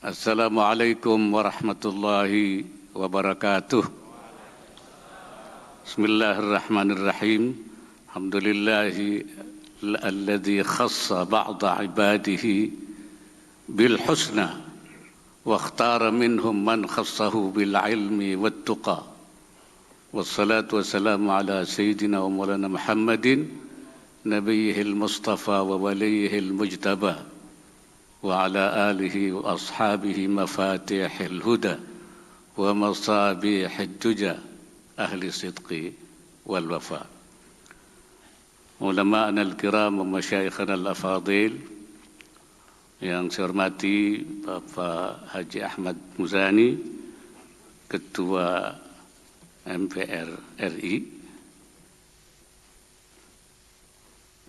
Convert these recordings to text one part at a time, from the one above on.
Assalamualaikum warahmatullahi wabarakatuh. Bismillahirrahmanirrahim. Alhamdulillahi alladzi khassa ba'da ibadihi bil husna wa ikhtara minhum man khassahu bil ilmi wat tuqa. Wassalatu wassalamu ala sayyidina wa maulana Muhammadin nabiyyihil mustafa wa waliyihil mujtaba وعلى آله وأصحابه مفاتيح الهدى ومصابيح الدجى أهل الصدق والوفاء علماءنا الكرام ومشايخنا الأفاضل yang saya hormati Bapak Haji Ahmad Muzani, Ketua MPR RI.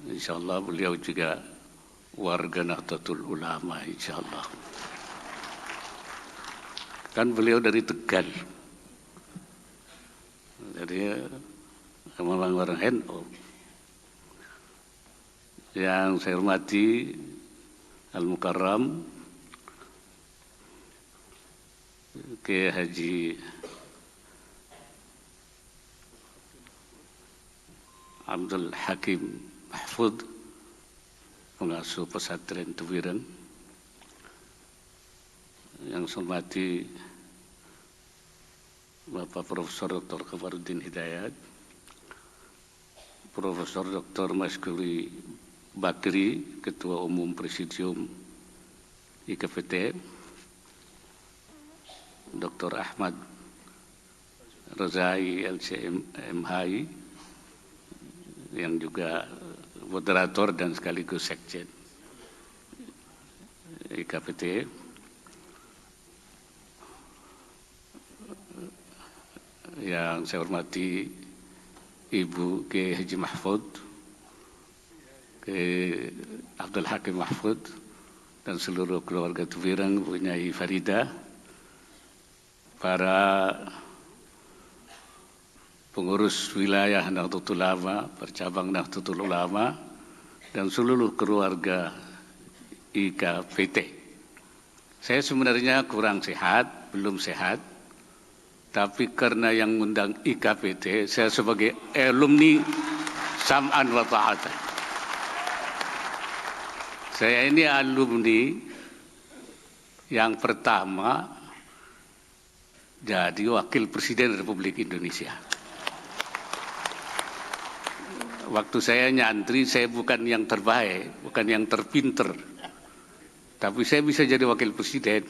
Insyaallah beliau juga warga Nahdlatul Ulama, insyaallah. Kan beliau dari Tegal, jadi memang orang NU. Yang saya hormati Al-Mukarram Kiai Haji Abdul Hakim Mahfud, pengasuh pesantren Tuwiren. Yang saya hormati Bapak Profesor Dr. Kamarudin Hidayat, Profesor Dr. Maskuri Bakri, Ketua Umum Presidium IKPT, Dr. Ahmad Rozai LCMHI, yang juga moderator dan sekaligus sekjen IKPT, yang saya hormati Ibu Kiai Haji Mahfud, Kiai Abdul Hakim Mahfud, dan seluruh keluarga Tuwiren, Bu Nyai Farida, para pengurus wilayah Nahdlatul Ulama, percabang Nahdlatul Ulama, dan seluruh keluarga IKPT. Saya sebenarnya kurang sehat, belum sehat, tapi karena yang mengundang IKPT, saya sebagai alumni sam'an wa ta'atan. Saya ini alumni yang pertama jadi wakil presiden Republik Indonesia. Waktu saya nyantri, saya bukan yang terbaik, bukan yang terpinter, tapi saya bisa jadi wakil presiden.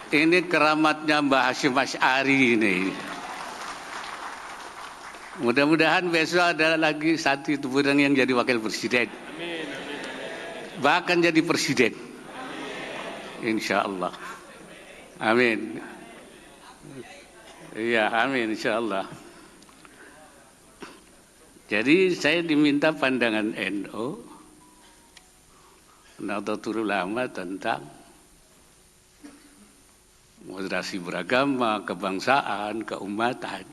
Ini keramatnya Mbah Hasyim Asy'ari ini. Mudah-mudahan besok ada lagi satu Tuwiren yang jadi wakil presiden. Amin, amin. Bahkan jadi presiden. Insya Allah. Amin. Iya, amin, insya Allah. Jadi saya diminta pandangan NU, Nahdlatul Ulama, tentang moderasi beragama, kebangsaan, keumatan.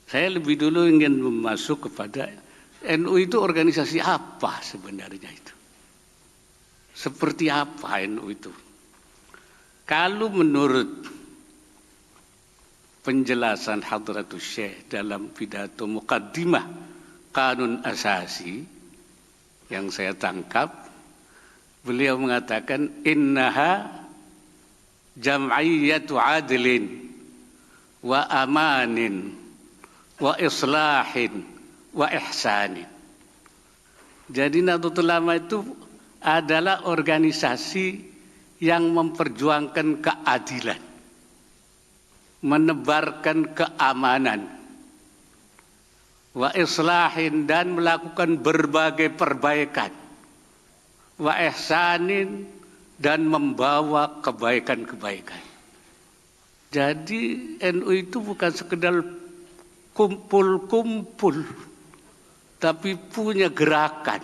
Saya lebih dulu ingin masuk kepada NU itu organisasi apa sebenarnya itu? Seperti apa NU itu? Kalau menurut penjelasan Hadratus Syekh dalam pidato muqaddimah Kanun Asasi yang saya tangkap, beliau mengatakan innaha jam'iyyatu adlin wa amanin wa islahin wa ihsanin. Jadi Nahdlatul Ulama itu adalah organisasi yang memperjuangkan keadilan, menebarkan keamanan, wa islahin, dan melakukan berbagai perbaikan, wa ihsanin, dan membawa kebaikan-kebaikan. Jadi NU itu bukan sekedar kumpul-kumpul, tapi punya gerakan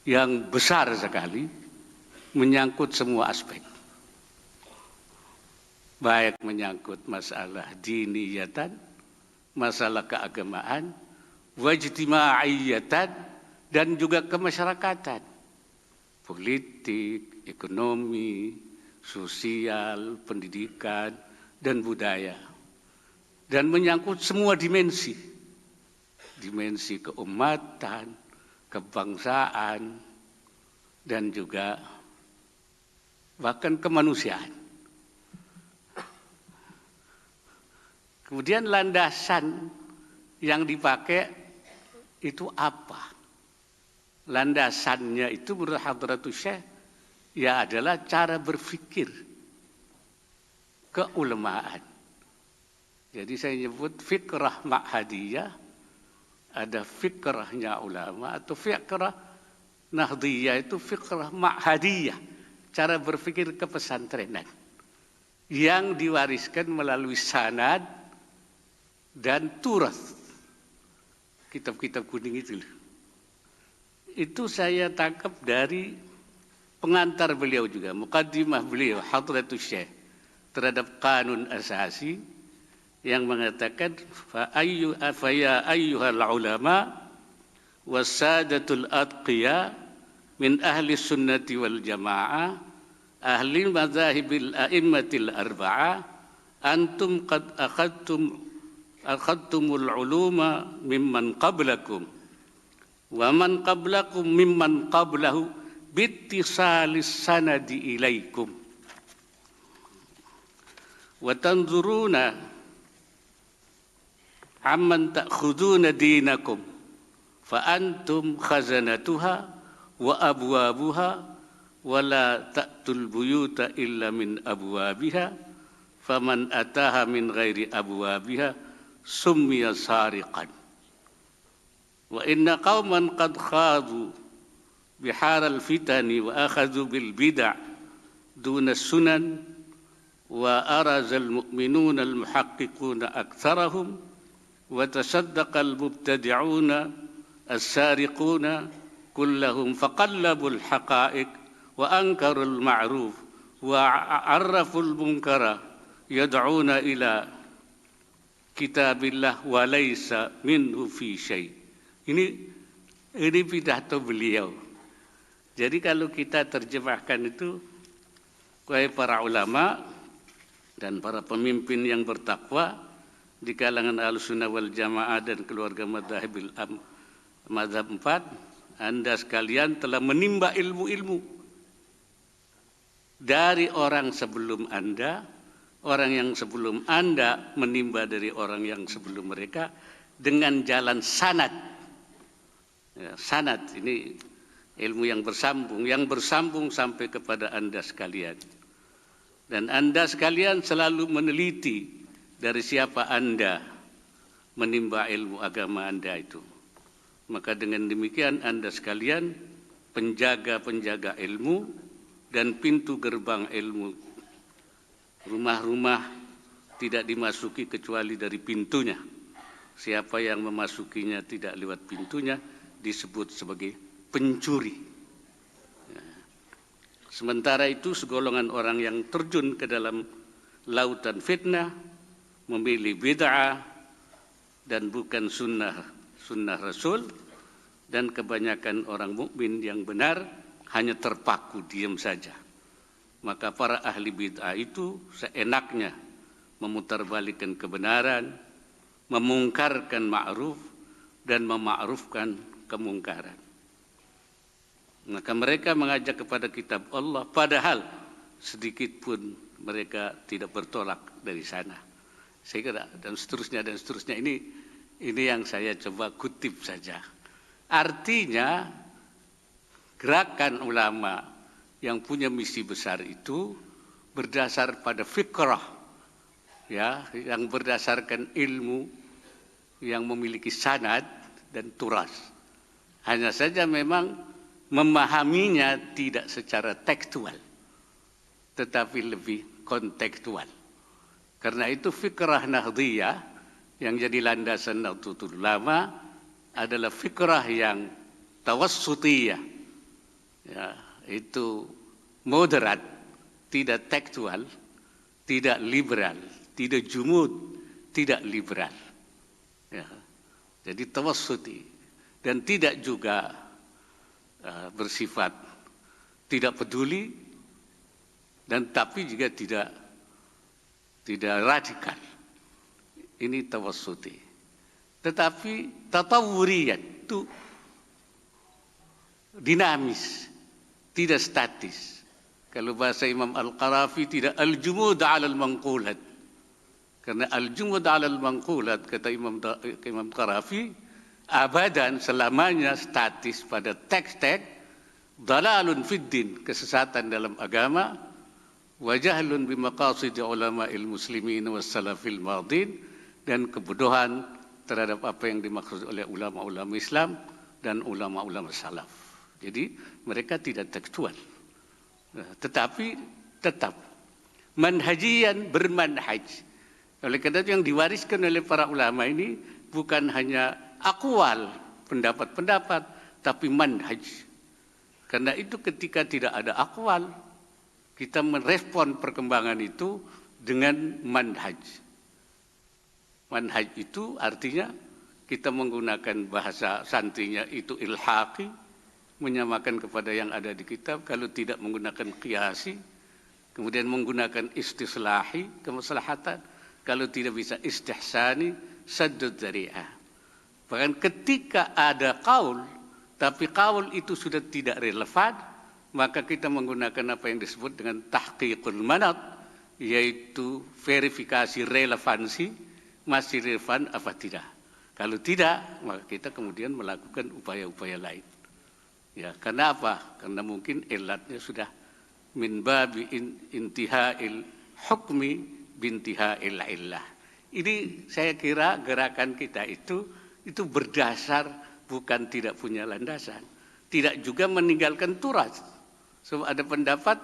yang besar sekali, menyangkut semua aspek. Baik menyangkut masalah diniyatan, masalah keagamaan, wajtima'iyatan, dan juga kemasyarakatan, politik, ekonomi, sosial, pendidikan, dan budaya. Dan menyangkut semua dimensi. Dimensi keumatan, kebangsaan, dan juga bahkan kemanusiaan. Kemudian landasan yang dipakai itu apa? Landasannya itu menurut Hadratus Syekh ya adalah cara berpikir keulamaan. Jadi saya nyebut fikrah ma'hadiyah, ada fikrahnya ulama, atau fikrah nahdiyah itu fikrah ma'hadiyah, cara berpikir kepesantrenan yang diwariskan melalui sanad dan turas, kitab-kitab kuning itu. Itu saya tangkap dari pengantar beliau juga, muqaddimah beliau Hadratus Syekh terhadap kanun asasi yang mengatakan fa ya ayyuhal ulama wasadatul atqiya min ahli sunnati wal jamaah ahli madzahibil a'immatil arba'ah antum qad akhadtumul uluma mimman qablakum wa man qablakum mimman qablahu bittisalis sanadi ilaikum wa tanzuruna amman ta'khuduna dinakum fa antum khazanatuha wa abwabuha wa la ta'tul buyuta illa min abwabiha faman ataha min ghairi abwabiha summiya sariqan wa inna qauman qad khadu biharal fitani wa akhadhu bil bid'ah duna sunan wa arazal mu'minuna al muhaqqiquna aktsarahum wa tasaddaqa al mubtadi'una as-sariquna kullahum faqallabul haqa'iq wa ankarul ma'ruf wa arraful munkara yad'una ila kitabillah wa laisa minhu fi syai'. Ini pidato beliau. Jadi kalau kita terjemahkan itu, wahai para ulama dan para pemimpin yang bertakwa di kalangan Ahlussunnah wal Jamaah dan keluarga mazhab 4, Anda sekalian telah menimba ilmu-ilmu dari orang sebelum Anda, orang yang sebelum Anda menimba dari orang yang sebelum mereka dengan jalan sanad. Ya, sanad ini ilmu yang bersambung sampai kepada Anda sekalian. Dan Anda sekalian selalu meneliti dari siapa Anda menimba ilmu agama Anda itu. Maka dengan demikian Anda sekalian penjaga-penjaga ilmu dan pintu gerbang ilmu. Rumah-rumah tidak dimasuki kecuali dari pintunya. Siapa yang memasukinya tidak lewat pintunya disebut sebagai pencuri. Sementara itu segolongan orang yang terjun ke dalam lautan fitnah, memilih bid'ah dan bukan sunnah Rasul, dan kebanyakan orang mukmin yang benar hanya terpaku diam saja. Maka para ahli bid'ah itu seenaknya memutarbalikkan kebenaran, memungkarkan ma'ruf dan mema'rufkan kemungkaran. Maka mereka mengajak kepada kitab Allah padahal sedikit pun mereka tidak bertolak dari sana. Saya kira dan seterusnya ini yang saya coba kutip saja. Artinya gerakan ulama yang punya misi besar itu berdasar pada fikrah, ya, yang berdasarkan ilmu yang memiliki sanad dan turas. Hanya saja memang memahaminya tidak secara tekstual, tetapi lebih kontekstual. Karena itu fikrah nahdiyah yang jadi landasan Nahdlatul Ulama adalah fikrah yang tawassutiyah, ya, itu moderat, tidak tekstual, tidak liberal, tidak jumud, tidak liberal. Ya. Jadi tawassuti dan tidak juga bersifat tidak peduli dan tapi juga tidak radikal. Ini tawassuti. Tetapi tatawuriyan itu dinamis, tidak statis. Kalau bahasa Imam Al-Qarafi tidak al-jumud 'ala al-manqulat. Karena al-jumud 'ala al-manqulat kata Imam Qarafi abadan selamanya statis pada teks-teks, dalalun fid din, kesesatan dalam agama, wa jahlun bi maqasid ulama'il muslimin was salafil madin, dan kebodohan terhadap apa yang dimaksud oleh ulama-ulama Islam dan ulama-ulama salaf. Jadi mereka tidak tekstual. Tetapi tetap manhajian, bermanhaj. Oleh karena itu yang diwariskan oleh para ulama ini bukan hanya akwal, pendapat-pendapat, tapi manhaj. Karena itu ketika tidak ada akwal, kita merespon perkembangan itu dengan manhaj. Manhaj itu artinya kita menggunakan bahasa santrinya itu ilhaqi, menyamakan kepada yang ada di kitab, kalau tidak menggunakan qiyasi, kemudian menggunakan istislahi, kemaslahatan, kalau tidak bisa istihsani, saddud dzari'ah. Bahkan ketika ada qaul, tapi qaul itu sudah tidak relevan, maka kita menggunakan apa yang disebut dengan tahqiqul manat, yaitu verifikasi relevansi, masih relevan apa tidak. Kalau tidak, maka kita kemudian melakukan upaya-upaya lain. Ya, karena apa? Karena mungkin ilatnya sudah min babi intihail hukmi bintihail illah. Ini saya kira gerakan kita itu berdasar, bukan tidak punya landasan. Tidak juga meninggalkan turas. So, ada pendapat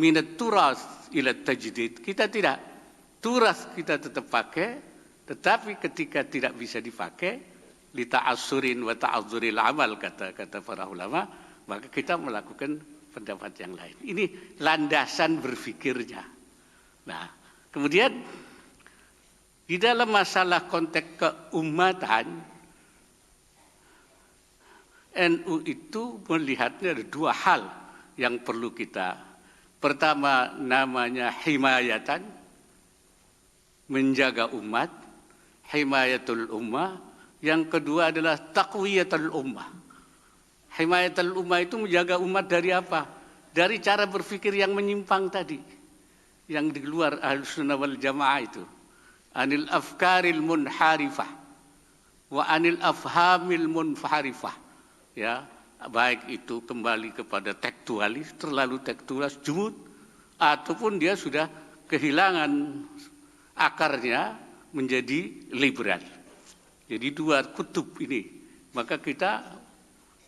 minat turas ila tajdid. Kita tidak. Turas kita tetap pakai, tetapi ketika tidak bisa dipakai, li ta'assurin wa ta'adzuril amal, kata para ulama, maka kita melakukan pendapat yang lain. Ini landasan berfikirnya. Nah, kemudian di dalam masalah konteks keumatan, NU itu melihatnya ada dua hal yang perlu kita. Pertama namanya himayatan, menjaga umat, himayatul ummah. Yang kedua adalah taqwiyatul ummah. Himayatul ummah itu menjaga umat dari apa? Dari cara berpikir yang menyimpang tadi, yang di luar Ahlussunnah wal Jamaah itu. Anil afkaril munharifah wa anil afhamil munharifah. Ya, baik itu kembali kepada tekstualis, terlalu tekstualis jumud, ataupun dia sudah kehilangan akarnya menjadi liberal. Jadi dua kutub ini. Maka kita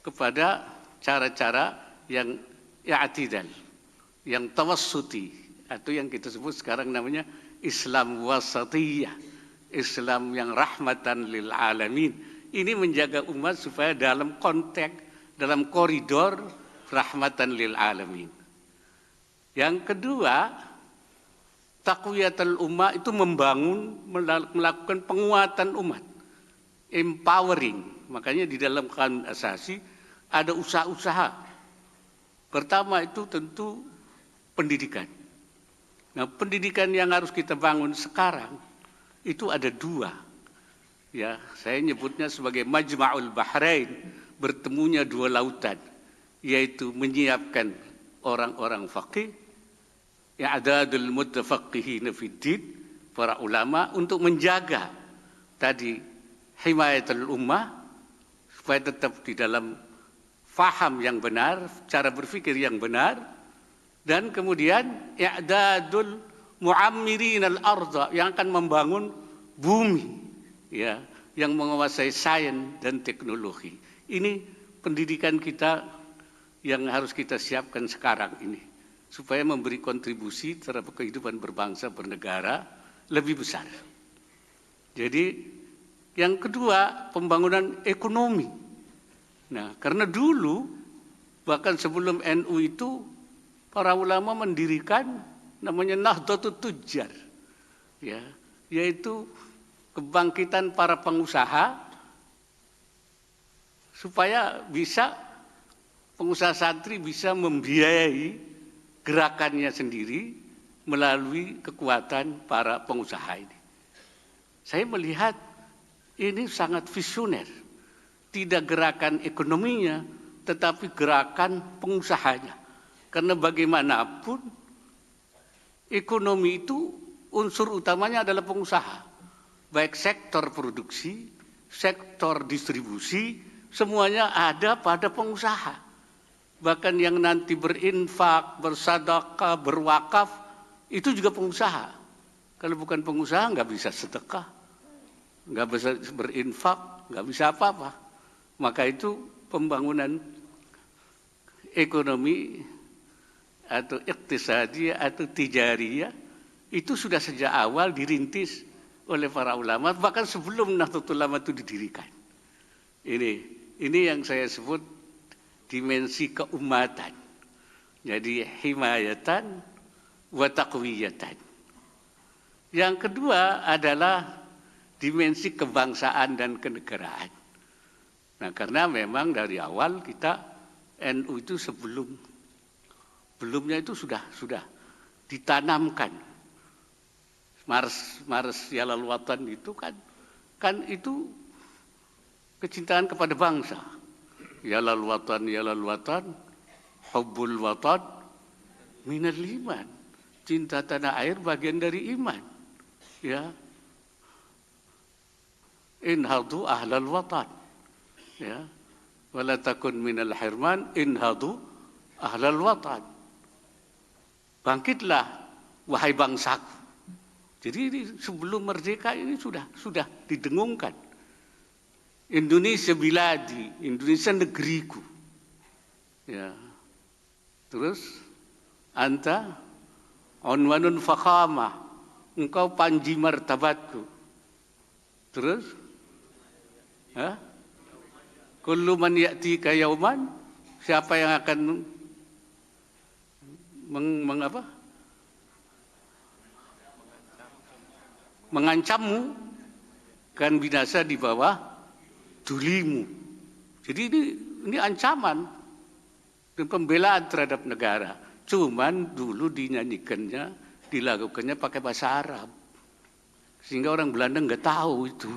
kepada cara-cara yang i'tidal, yang tawassuti, atau yang kita sebut sekarang namanya Islam wasatiyah, Islam yang rahmatan lil alamin. Ini menjaga umat supaya dalam konteks, dalam koridor rahmatan lil alamin. Yang kedua, taqwiyatul ummah itu membangun, melakukan penguatan umat, empowering. Makanya di dalam Qanun Asasi ada usaha-usaha. Pertama itu tentu pendidikan. Nah, pendidikan yang harus kita bangun sekarang itu ada dua. Ya, saya nyebutnya sebagai Majma'ul Bahrain, bertemunya dua lautan, yaitu menyiapkan orang-orang faqih, i'dadul mutafaqqihin fid din, para ulama untuk menjaga tadi himayatul ummah supaya tetap di dalam faham yang benar, cara berpikir yang benar. Dan kemudian i'dadul mu'ammirin al-ardha, yang akan membangun bumi, ya, yang menguasai sains dan teknologi. Ini pendidikan kita yang harus kita siapkan sekarang ini, supaya memberi kontribusi terhadap kehidupan berbangsa bernegara lebih besar. Jadi yang kedua, pembangunan ekonomi. Nah, karena dulu bahkan sebelum NU itu para ulama mendirikan namanya Nahdlatul Tujjar, ya, yaitu kebangkitan para pengusaha supaya bisa pengusaha santri bisa membiayai gerakannya sendiri melalui kekuatan para pengusaha ini. Saya melihat ini sangat visioner. Tidak gerakan ekonominya, tetapi gerakan pengusahanya. Karena bagaimanapun ekonomi itu unsur utamanya adalah pengusaha. Baik sektor produksi, sektor distribusi, semuanya ada pada pengusaha. Bahkan yang nanti berinfak, bersedekah, berwakaf, itu juga pengusaha. Kalau bukan pengusaha nggak bisa sedekah, nggak bisa berinfak, nggak bisa apa-apa. Maka itu pembangunan ekonomi atau iktisadiyah atau tijariyah itu sudah sejak awal dirintis oleh para ulama, bahkan sebelum Nahdlatul Ulama itu didirikan. Ini yang saya sebut dimensi keumatan. Jadi himayatan wa taqwiyatan. Yang kedua adalah dimensi kebangsaan dan kenegaraan. Nah, karena memang dari awal kita NU itu sebelumnya itu sudah ditanamkan. Mars Yalal Watan itu kan itu kecintaan kepada bangsa. Yalal Watan, hubbul watan minal iman. Cinta tanah air bagian dari iman. Ya. Inhadu ahlal watan. Ya, wala takun minal hirman inhadu ahlal watan. Bangkitlah wahai bangsaku. Jadi ini sebelum merdeka ini sudah didengungkan. Indonesia biladi, Indonesia negeriku. Ya. Terus anta unwanun fakhamah, engkau panji martabatku. Terus kullu man ya'tika yauman, siapa yang akan mengancammu kan binasa di bawah dulimu. Jadi ini ancaman dan pembelaan terhadap negara. Cuman dulu dilakukannya pakai bahasa Arab. Sehingga orang Belanda nggak tahu itu.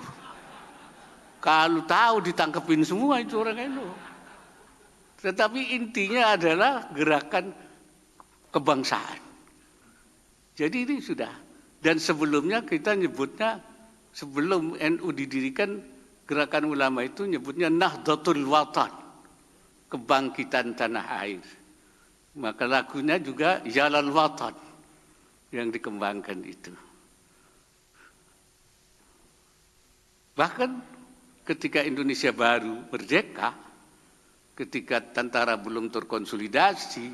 Kalau tahu ditangkepin semua itu orang itu. Tetapi intinya adalah gerakan kebangsaan. Jadi ini sudah. Dan sebelumnya kita nyebutnya, sebelum NU didirikan, gerakan ulama itu nyebutnya Nahdlatul Watan. Kebangkitan tanah air. Maka lagunya juga Yalal Watan yang dikembangkan itu. Bahkan ketika Indonesia baru merdeka, ketika tentara belum terkonsolidasi,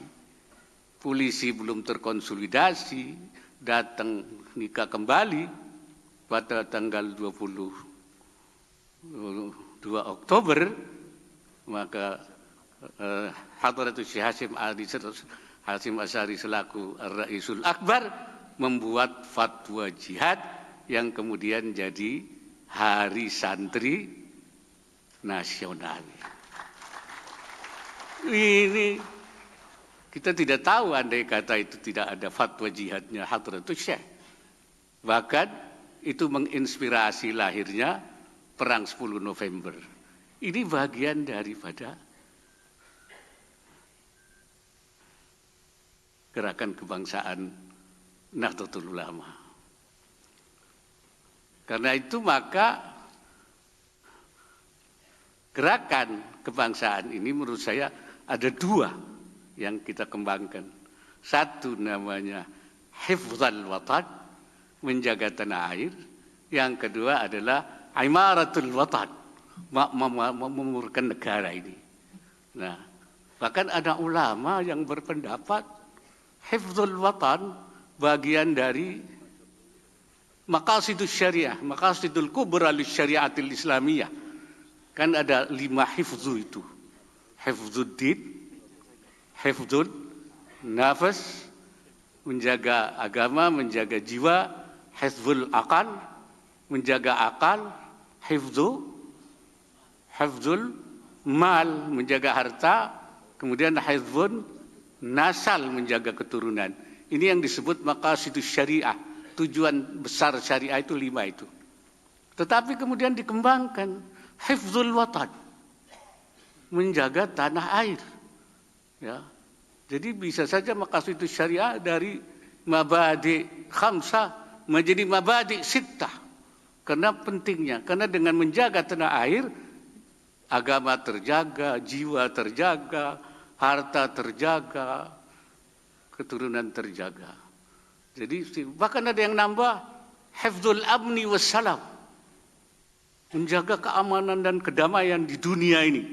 polisi belum terkonsolidasi, datang nikah kembali pada tanggal 22 Oktober, maka Hadratus Syekh Hasyim Asy'ari selaku Ar-Raisul Akbar membuat fatwa jihad yang kemudian jadi Hari Santri Nasional. Ini kita tidak tahu andai kata itu tidak ada fatwa jihadnya Hadratus Syekh. Bahkan itu menginspirasi lahirnya Perang 10 November. Ini bagian daripada gerakan kebangsaan Nahdlatul Ulama. Karena itu maka gerakan kebangsaan ini menurut saya ada dua yang kita kembangkan. Satu namanya Hifdzal Watan, menjaga tanah air. Yang kedua adalah Imaratul Watan, memamurkan negara ini. Nah, bahkan ada ulama yang berpendapat Hifdzul Watan bagian dari Maqasidus Syariah, Maqasidul Kubra li Syariatil Islamiyah. Kan ada 5 hifdzu itu. Hifdzuddin, hifdzul nafas, menjaga agama, menjaga jiwa, hifdzul akal, menjaga akal, hifdzul mal, menjaga harta, kemudian hifdzul nasal menjaga keturunan. Ini yang disebut maqasidus syariah. Tujuan besar syariah itu 5 itu. Tetapi kemudian dikembangkan hifzul watan, menjaga tanah air. Ya. Jadi bisa saja maqasidus syariah dari mabadi khamsah menjadi mabadi sittah. Karena pentingnya, karena dengan menjaga tanah air, agama terjaga, jiwa terjaga, harta terjaga, keturunan terjaga. Jadi bahkan ada yang nambah hifdzul amni wassalam, menjaga keamanan dan kedamaian di dunia ini.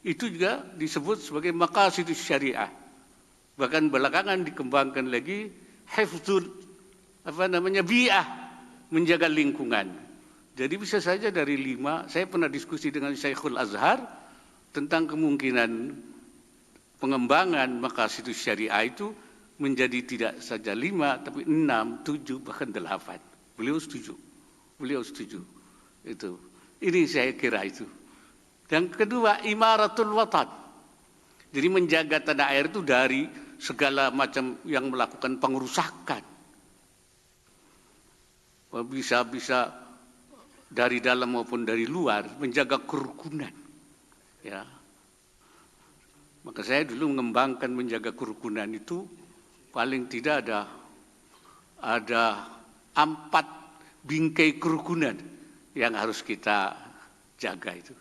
Itu juga disebut sebagai maqasidus syariah. Bahkan belakangan dikembangkan lagi hifdzul bi'ah, menjaga lingkungan. Jadi bisa saja dari 5, saya pernah diskusi dengan Syekhul Azhar tentang kemungkinan pengembangan maqasidus syariah itu menjadi tidak saja 5, tapi 6, 7, bahkan 8. Beliau setuju. Itu. Ini saya kira itu. Yang kedua, imaratul watan. Jadi menjaga tanah air itu dari segala macam yang melakukan pengerusakan. Bisa dari dalam maupun dari luar, menjaga kerukunan. Ya. Maka saya dulu mengembangkan menjaga kerukunan itu paling tidak ada 4 bingkai kerukunan yang harus kita jaga itu.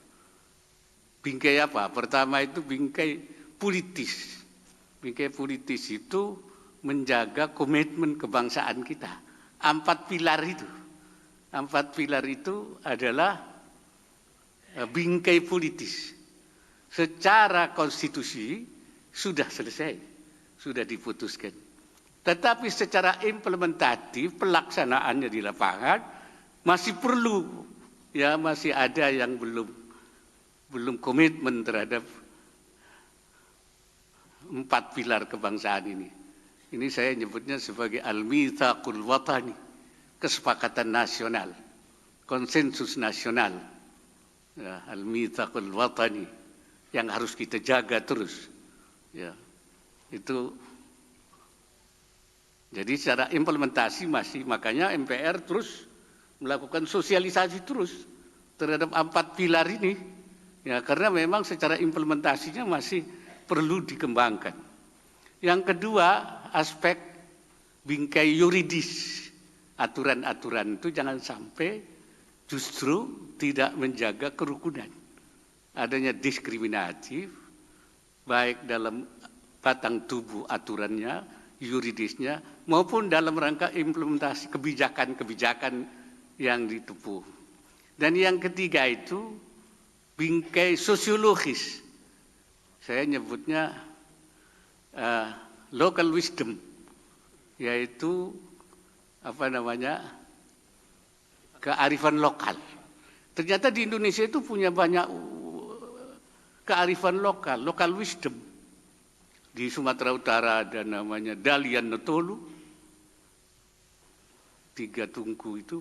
Bingkai apa? Pertama itu bingkai politis. Bingkai politis itu menjaga komitmen kebangsaan kita. 4 pilar itu. 4 pilar itu adalah bingkai politis. Secara konstitusi sudah selesai, sudah diputuskan. Tetapi secara implementatif pelaksanaannya di lapangan masih perlu, ya masih ada yang belum komitmen terhadap 4 pilar kebangsaan ini. Ini saya nyebutnya sebagai al-mitsaqul watani, kesepakatan nasional, konsensus nasional, ya, al-mitsaqul watani yang harus kita jaga terus. Ya, itu. Jadi secara implementasi masih, makanya MPR terus melakukan sosialisasi terus terhadap 4 pilar ini. Ya, karena memang secara implementasinya masih perlu dikembangkan. Yang kedua, aspek bingkai yuridis. Aturan-aturan itu jangan sampai justru tidak menjaga kerukunan. Adanya diskriminatif, baik dalam batang tubuh aturannya, yuridisnya, maupun dalam rangka implementasi kebijakan-kebijakan yang ditempuh. Dan yang ketiga itu bingkai sosiologis. Saya nyebutnya local wisdom, yaitu kearifan lokal. Ternyata di Indonesia itu punya banyak kearifan lokal, local wisdom. Di Sumatera Utara ada namanya Dalian Notolu, 3 tungku itu.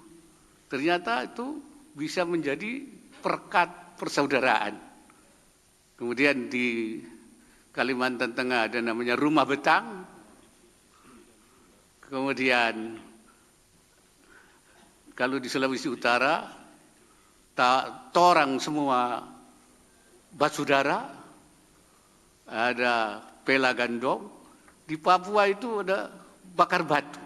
Ternyata itu bisa menjadi perekat persaudaraan. Kemudian di Kalimantan Tengah ada namanya Rumah Betang. Kemudian kalau di Sulawesi Utara, torang semua basudara, ada pela gandong. Di Papua itu ada bakar batu.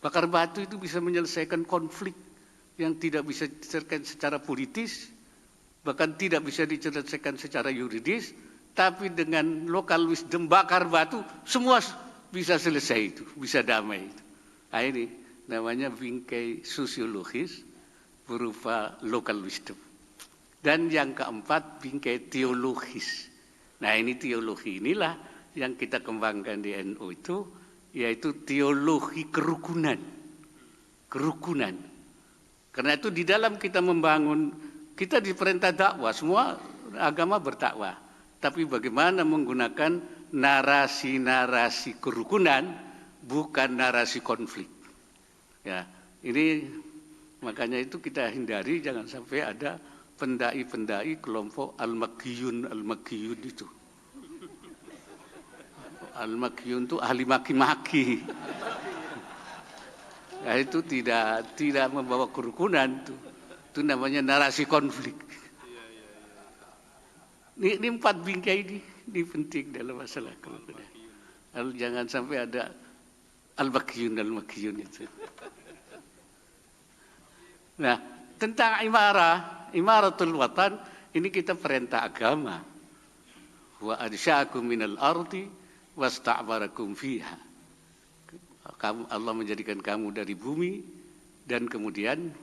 Bakar batu itu bisa menyelesaikan konflik yang tidak bisa diselesaikan secara politis, bahkan tidak bisa diselesaikan secara yuridis, tapi dengan local wisdom bakar batu, semua bisa selesai itu, bisa damai itu. Nah, ini namanya bingkai sosiologis berupa local wisdom. Dan yang keempat, bingkai teologis. Nah, ini teologi inilah yang kita kembangkan di NU itu, yaitu teologi kerukunan. Kerukunan. Karena itu di dalam kita membangun, kita diperintah dakwah, semua agama berdakwah. Tapi bagaimana menggunakan narasi-narasi kerukunan, bukan narasi konflik. Ya, ini makanya itu kita hindari, jangan sampai ada pendai-pendai kelompok al-Makkiyun itu. Al-Makkiyun itu ahli maki-maki. Nah, itu tidak membawa kerukunan tuh. Itu namanya narasi konflik. Ini 4 bingkai ini penting dalam masalah kerukunan. Lalu jangan sampai ada Al-Makkiyun itu. Nah, tentang imaratul watan, ini kita perintah agama. Wa ansya'akum minal ardi wasta'barakum fiha. Allah menjadikan kamu dari bumi dan kemudian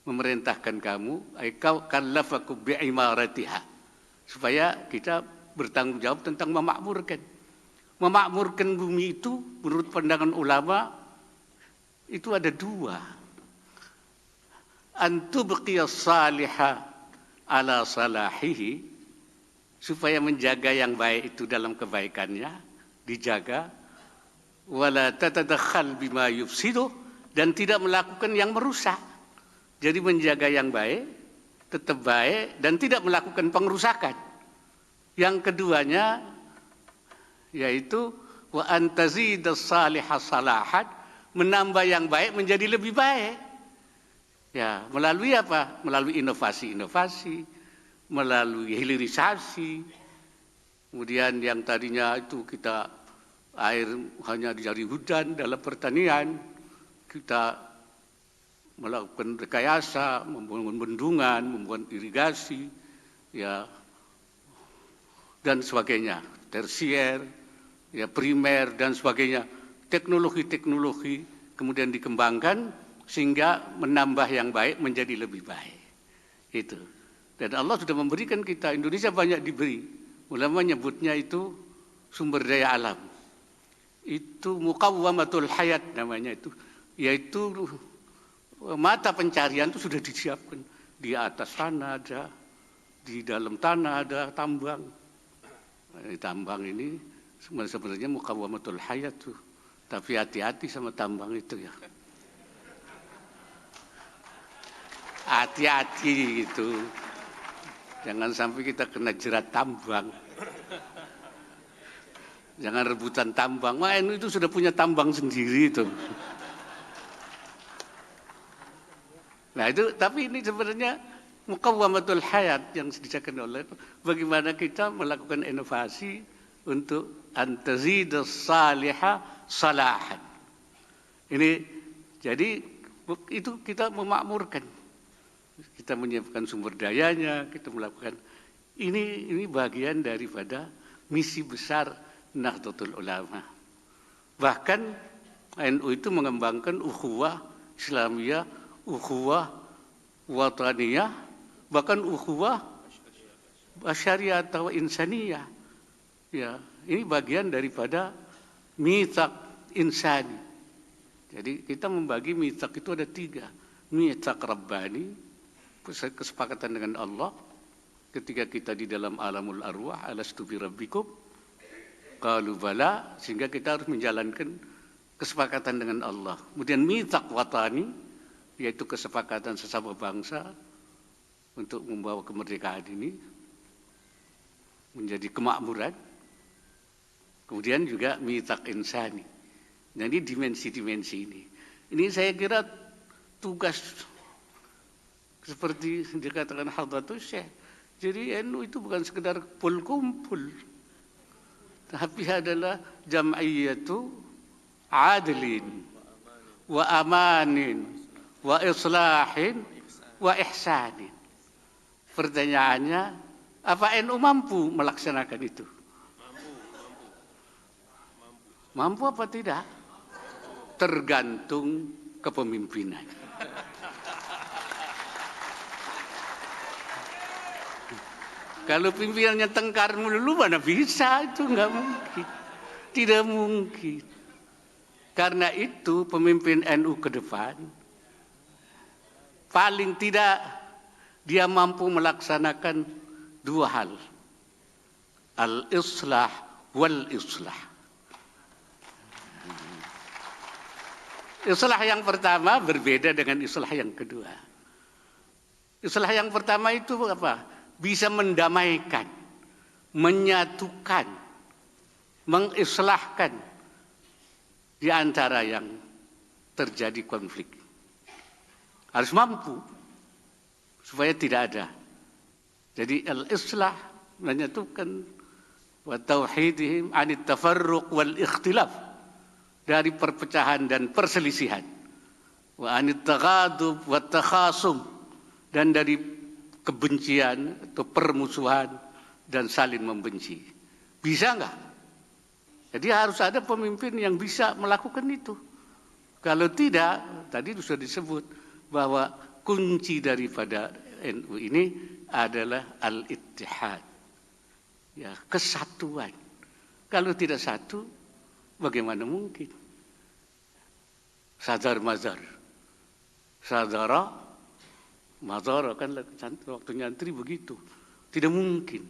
memerintahkan kamu, kallafakum bi'imaratiha, supaya kita bertanggung jawab tentang memakmurkan. Memakmurkan bumi itu menurut pandangan ulama itu ada 2. Antubqiyas salihah ala salahihi, supaya menjaga yang baik itu dalam kebaikannya dijaga, wala tatadakhal bima yufsidu, dan tidak melakukan yang merusak. Jadi menjaga yang baik, tetap baik, dan tidak melakukan pengerusakan. Yang keduanya yaitu wa antazidas salihah salahat, menambah yang baik menjadi lebih baik. Ya, melalui apa? Melalui inovasi-inovasi, melalui hilirisasi. Kemudian yang tadinya itu kita air hanya dari hujan dalam pertanian, kita melakukan rekayasa, membangun bendungan, membuat irigasi, ya, dan sebagainya, tersier, ya, primer dan sebagainya. Teknologi-teknologi kemudian dikembangkan sehingga menambah yang baik menjadi lebih baik. Itu. Dan Allah sudah memberikan kita, Indonesia banyak diberi. Ulama menyebutnya itu sumber daya alam. Itu muqawwamatul hayat namanya itu, yaitu mata pencarian itu sudah disiapkan. Di atas tanah ada, di dalam tanah ada tambang. Tambang ini sebenarnya muqawwamatul hayat tuh. Tapi hati-hati sama tambang itu ya. Hati-hati gitu. Jangan sampai kita kena jerat tambang. Jangan rebutan tambang. Wah, NU itu sudah punya tambang sendiri itu. Nah itu, tapi ini sebenarnya muqawwamatul hayat yang disediakan oleh bagaimana kita melakukan inovasi untuk antazidas salihah salahan. Ini jadi itu kita memakmurkan. Kita menyiapkan sumber dayanya, kita melakukan ini bagian daripada misi besar Nahdlatul Ulama. Bahkan NU itu mengembangkan ukhuwah Islamiyah, ukhuwah wataniyah, bahkan ukhuwah basyariah atau insaniyah. Ya, ini bagian daripada mitsaq insani. Jadi kita membagi mitsaq itu ada 3. Mitsaq rabbani, kesepakatan dengan Allah ketika kita di dalam alamul arwah, alastu bi rabbikum. Qalu bala, sehingga kita harus menjalankan kesepakatan dengan Allah. Kemudian mitsaq watani, yaitu kesepakatan sesama bangsa untuk membawa kemerdekaan ini menjadi kemakmuran. Kemudian juga mitsaq insani. Jadi dimensi-dimensi ini. Ini saya kira tugas seperti dikatakan Hadratus Syekh. Jadi NU itu bukan sekedar kumpul, tapi adalah jam'iyatu adlin wa amanin wa islahin wa ihsanin. Pertanyaannya, apa NU mampu melaksanakan itu? Mampu apa tidak? Tergantung kepemimpinan. Kalau pimpinannya tengkar melulu mana bisa, itu enggak mungkin. Tidak mungkin. Karena itu pemimpin NU ke depan paling tidak dia mampu melaksanakan 2 hal. Al-islah wal islah. Islah yang pertama berbeda dengan islah yang kedua. Islah yang pertama itu apa? Bisa mendamaikan, menyatukan, mengislahkan di antara yang terjadi konflik. Harus mampu supaya tidak ada. Jadi al-islah menyatukan wa tauhidihim anit tafarruq wal ikhtilaf, dari perpecahan dan perselisihan, wa anit taghadub wa takhasum, dan dari kebencian atau permusuhan dan saling membenci. Bisa enggak? Jadi harus ada pemimpin yang bisa melakukan itu. Kalau tidak, tadi sudah disebut bahwa kunci daripada NU ini adalah al-ittihad. Ya, kesatuan. Kalau tidak satu, bagaimana mungkin? Sadar mazar. Sadara mazar, kan waktu nyantri begitu. Tidak mungkin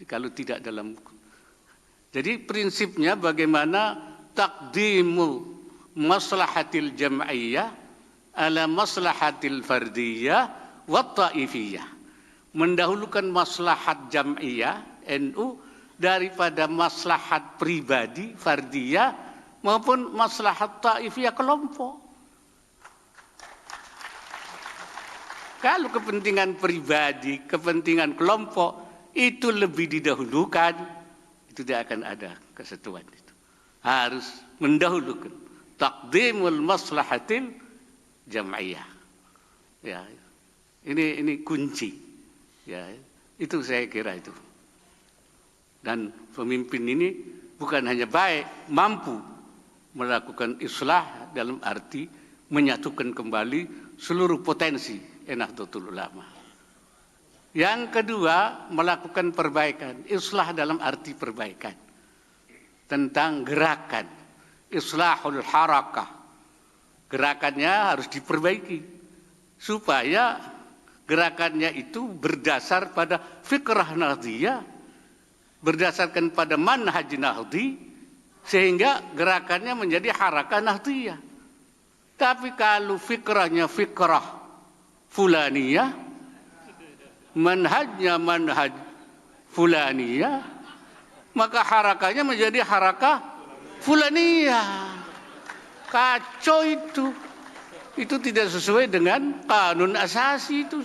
kalau tidak dalam. Jadi prinsipnya bagaimana taqdimu maslahatil jam'iyah ala maslahatil fardiyah wa ta'ifiyah. Mendahulukan maslahat jam'iyah NU daripada maslahat pribadi fardiyah maupun maslahat ta'ifiyah kelompok. Kalau kepentingan pribadi, kepentingan kelompok itu lebih didahulukan, itu tidak akan ada kesatuan itu. Harus mendahulukan taqdimul maslahatil jam'iyah. Ya, ini kunci. Ya, itu saya kira itu. Dan pemimpin ini bukan hanya baik, mampu melakukan islah dalam arti menyatukan kembali seluruh potensi Nahdlatul Ulama. Yang kedua, melakukan perbaikan, islah dalam arti perbaikan. Tentang gerakan, islahul harakah. Gerakannya harus diperbaiki supaya gerakannya itu berdasar pada fikrah nahdiyah, berdasarkan pada manhaj nahdi, sehingga gerakannya menjadi harakah nahdiyah. Tapi kalau fikrahnya fikrah fulaniyah, manhajnya manhaj fulaniyah, maka harakahnya menjadi harakah fulaniyah. Kacau itu. Itu tidak sesuai dengan kanun asasi, itu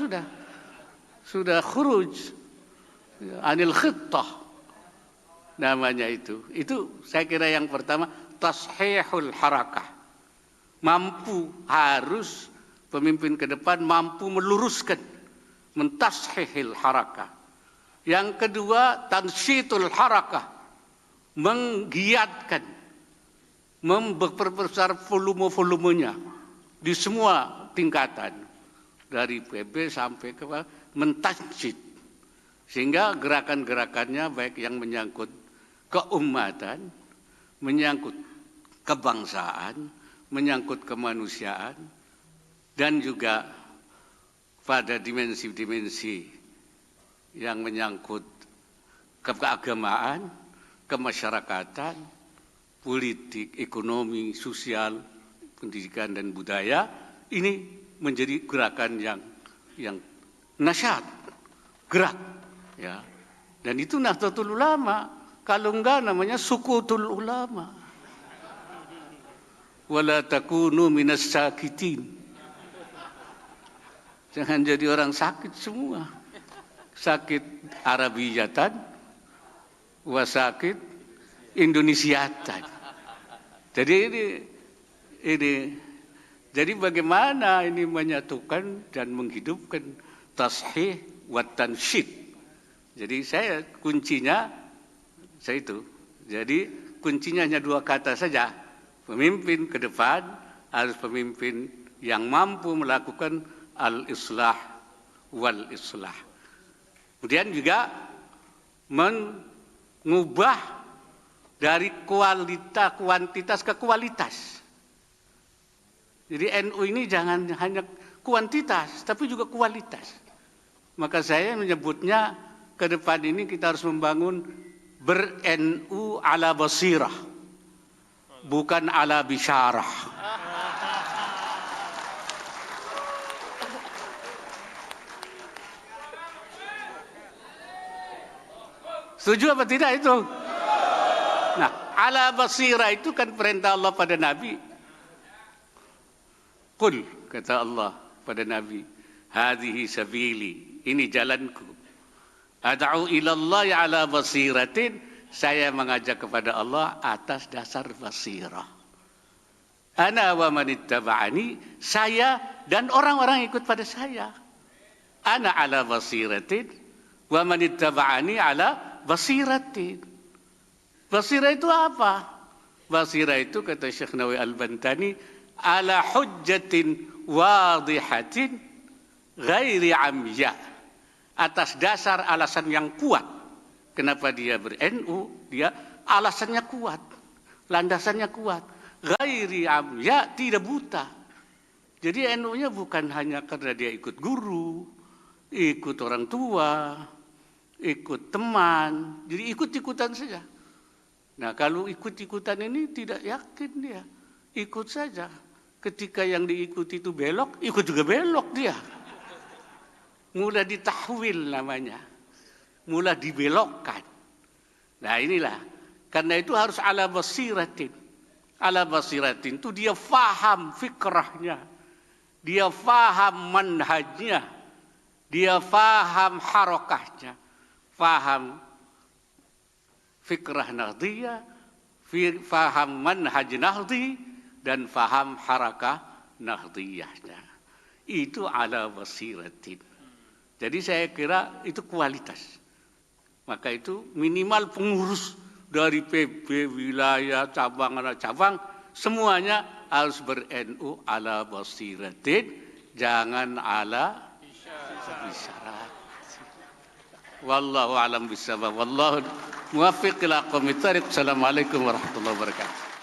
sudah khuruj anil khittah namanya itu. Itu saya kira yang pertama, tashihul harakah. Mampu, harus pemimpin ke depan mampu meluruskan, mentashihil harakah. Yang kedua, tansyitul harakah, menggiatkan, memperbesar volume-volumenya di semua tingkatan, dari PB sampai ke mentasjid, sehingga gerakan-gerakannya baik yang menyangkut keumatan, menyangkut kebangsaan, menyangkut kemanusiaan, dan juga pada dimensi-dimensi yang menyangkut keagamaan, kemasyarakatan, politik, ekonomi, sosial, pendidikan dan budaya, ini menjadi gerakan yang nasyat, gerak, ya. Dan itu Nahdlatul Ulama. Kalau enggak namanya sukutul ulama. Wala takunu minas sakitin. Jangan jadi orang sakit semua. Sakit Arabiyatan, wasakit Indonesiatan. Jadi jadi bagaimana ini menyatukan dan menghidupkan tashih wa tansyid. Jadi kuncinya saya itu. Jadi kuncinya hanya dua kata saja. Pemimpin ke depan harus pemimpin yang mampu melakukan al-islah wal islah. Kemudian juga mengubah dari kuantitas ke kualitas. Jadi NU ini jangan hanya kuantitas, tapi juga kualitas. Maka saya menyebutnya ke depan ini kita harus membangun ber-NU ala basirah, bukan ala bisyarah. Setuju apa tidak itu? Nah, Ala basira itu kan perintah Allah pada Nabi. Qul, kata Allah pada Nabi, hadhihi sabili, ini jalanku. Ad'u ilallahi ala basiratin, saya mengajak kepada Allah atas dasar basirah. Ana wa manittaba'ani, saya dan orang-orang ikut pada saya. Ana ala basiratin wa manittaba'ani ala basiratin. Basirah itu apa? Basirah itu kata Syekh Nawawi Al-Bantani ala hujjatin wadihatin ghairi amya, atas dasar alasan yang kuat. Kenapa dia ber-NU? Dia alasannya kuat, landasannya kuat. Ghairi amya, tidak buta. Jadi NU-nya bukan hanya karena dia ikut guru, ikut orang tua, ikut teman, jadi ikut-ikutan saja. Nah, kalau ikut-ikutan ini tidak yakin dia, ikut saja. Ketika yang diikuti itu belok, ikut juga belok dia. Mulai ditahwil namanya, mulai dibelokkan. Nah inilah, karena itu harus ala basiratin. Ala basiratin itu dia faham fikrahnya, dia faham manhajnya, dia faham harokahnya, faham fikrah nahdiyah, faham manhaj nahdi, dan faham harakah nahdiyahnya. Itu ala basiratin. Jadi saya kira itu kualitas. Maka itu minimal pengurus dari PB, wilayah, cabang, anak cabang, semuanya harus ber-NU ala basiratin, jangan ala isyarat. Wallahu a'lam bishawab. Wallahu muwaffiq ila aqwamit thariq. Assalamualaikum warahmatullahi wabarakatuh.